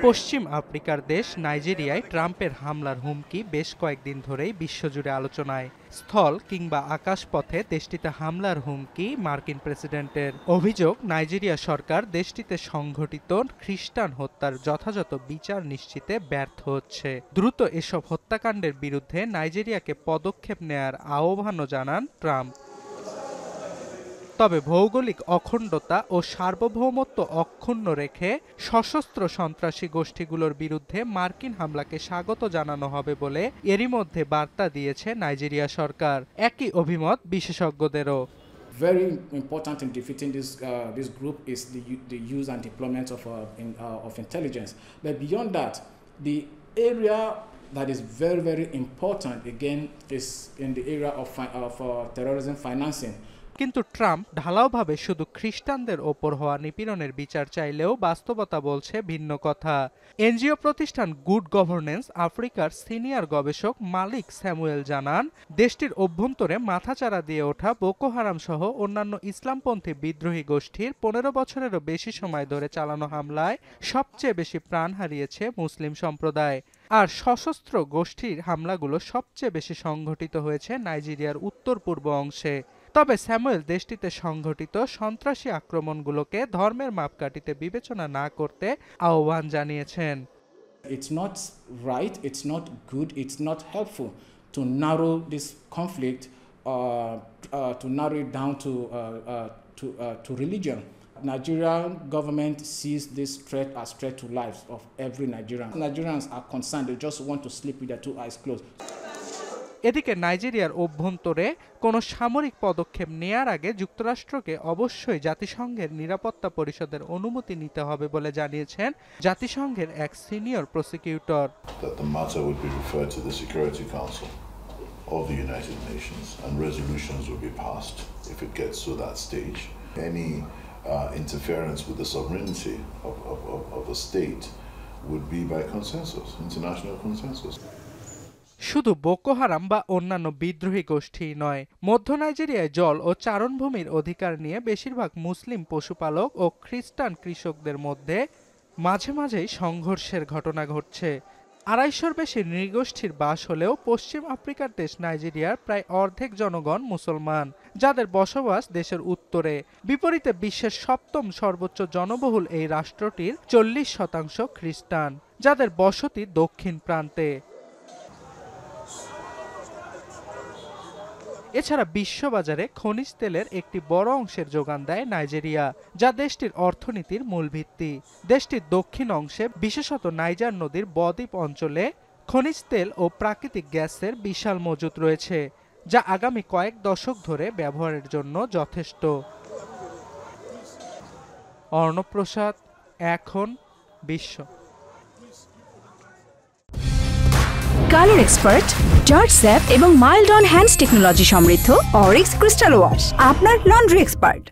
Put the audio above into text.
পশ্চিম আফ্রিকার দেশ নাইজেরিয়ায় ট্রাম্পের হামলার হুমকি বেশ কয়েকদিন ধরেই বিশ্বজুড়ে আলোচনায়। স্থল কিংবা আকাশপথে দেশটিতে হামলার হুমকি মার্কিন প্রেসিডেন্টের। অভিযোগ, নাইজেরিয়া সরকার দেশটিতে সংঘটিত খ্রিস্টান হত্যার যথাযথ বিচার নিশ্চিতে ব্যর্থ হচ্ছে। দ্রুত এসব হত্যাকাণ্ডের বিরুদ্ধে নাইজেরিয়াকে পদক্ষেপ নেয়ার আহ্বানও জানান ট্রাম্প। তবে ভৌগোলিক অখণ্ডতা ও সার্বভৌমত্ব অক্ষুণ্ণ রেখে সশস্ত্র সন্ত্রাসী গোষ্ঠীগুলোর বিরুদ্ধে মার্কিন হামলাকে স্বাগত জানানো হবে বলে এরই মধ্যে বার্তা দিয়েছে নাইজেরিয়া সরকার। একই অভিমত বিশেষজ্ঞদেরও। Very important in defeating this group is the use and deployment of intelligence. But beyond that, the area that is very, very important again is in the area of terrorism financing. কিন্তু Trump ঢালাওভাবে শুধু খ্রিস্টানদের ওপর হওয়া নিপীড়নের বিচার চাইলেও বাস্তবতা বলছে ভিন্ন কথা। এনজিও প্রতিষ্ঠান গুড গভর্নেন্স আফ্রিকার সিনিয়র গবেষক মালিক স্যামুয়েল জানান, দেশটির অভ্যন্তরে মাথাচাড়া দিয়ে ওঠা বোকো হারাম সহ অন্যান্য ইসলামপন্থী বিদ্রোহী গোষ্ঠীর ১৫ বছরেরও বেশি সময় ধরে চালানো হামলায় সবচেয়ে বেশি প্রাণ হারিয়েছে মুসলিম সম্প্রদায়। আর সশস্ত্র গোষ্ঠীর হামলাগুলো সবচেয়ে বেশি সংঘটিত হয়েছে নাইজেরিয়ার উত্তর পূর্ব অংশে। তবে স্যামুয়েল দেশটিতে সংঘটিত সন্ত্রাসী আক্রমণগুলোকে ধর্মের মাপকাঠিতে বিবেচনা না করতে আহ্বান জানিয়েছেন। It's not right, it's not good, it's not helpful to narrow this conflict to narrow it down to religion. Nigerian government sees this threat as threat to lives of every Nigerian. Nigerians are concerned, they just want to sleep with their two eyes closed. এদিকে নাইজেরিয়ার অভ্যন্তরে কোনো সামরিক পদক্ষেপ নেয়ার আগে যুক্তরাষ্ট্রকে অবশ্যই জাতিসংঘের নিরাপত্তা পরিষদের অনুমতি নিতে হবে বলে জানিয়েছেন জাতিসংঘের এক senior prosecutor. That the matter would be referred to the Security Council of the United Nations and resolutions will be passed if it gets to that stage. Any interference with the sovereignty of a state would be by consensus, international consensus. শুধু Boko Haram বা অন্যান্য বিদ্রোহী গোষ্ঠী নয়, মধ্য নাইজেরিয়ায় জল ও চারণভূমির অধিকার নিয়ে বেশিরভাগ মুসলিম পশুপালক ও খ্রিস্টান কৃষকদের মধ্যে মাঝে মাঝেই সংঘর্ষের ঘটনা ঘটছে। ২৫০'র বেশি নৃগোষ্ঠীর বাস হলেও পশ্চিম আফ্রিকার দেশ নাইজেরিয়ার প্রায় অর্ধেক জনগণ মুসলমান, যাদের বসবাস দেশের উত্তরে। বিপরীতে বিশ্বের ৭ম সর্বোচ্চ জনবহুল এই রাষ্ট্রটির ৪০% খ্রিস্টান, যাদের বসতি দক্ষিণ প্রান্তে। এছাড়া বিশ্ববাজারে খনিজ তেলের একটি বড় অংশের যোগান দেয় নাইজেরিয়া, যা দেশটির অর্থনীতির মূল ভিত্তি। দেশটির দক্ষিণ অংশে, বিশেষত নাইজার নদীর বদ্বীপ অঞ্চলে খনিজ তেল ও প্রাকৃতিক গ্যাসের বিশাল মজুত রয়েছে, যা আগামী কয়েক দশক ধরে ব্যবহারের জন্য যথেষ্ট। অর্ণব প্রসাদ, এখন বিশ্ব। কালার এক্সপার্ট, জর্জ স্যাপ এবং মাইল্ড অন হ্যান্ডস টেকনোলজি সমৃদ্ধ অরিক্স ক্রিস্টাল ওয়াশ আপনার লন্ড্রি এক্সপার্ট।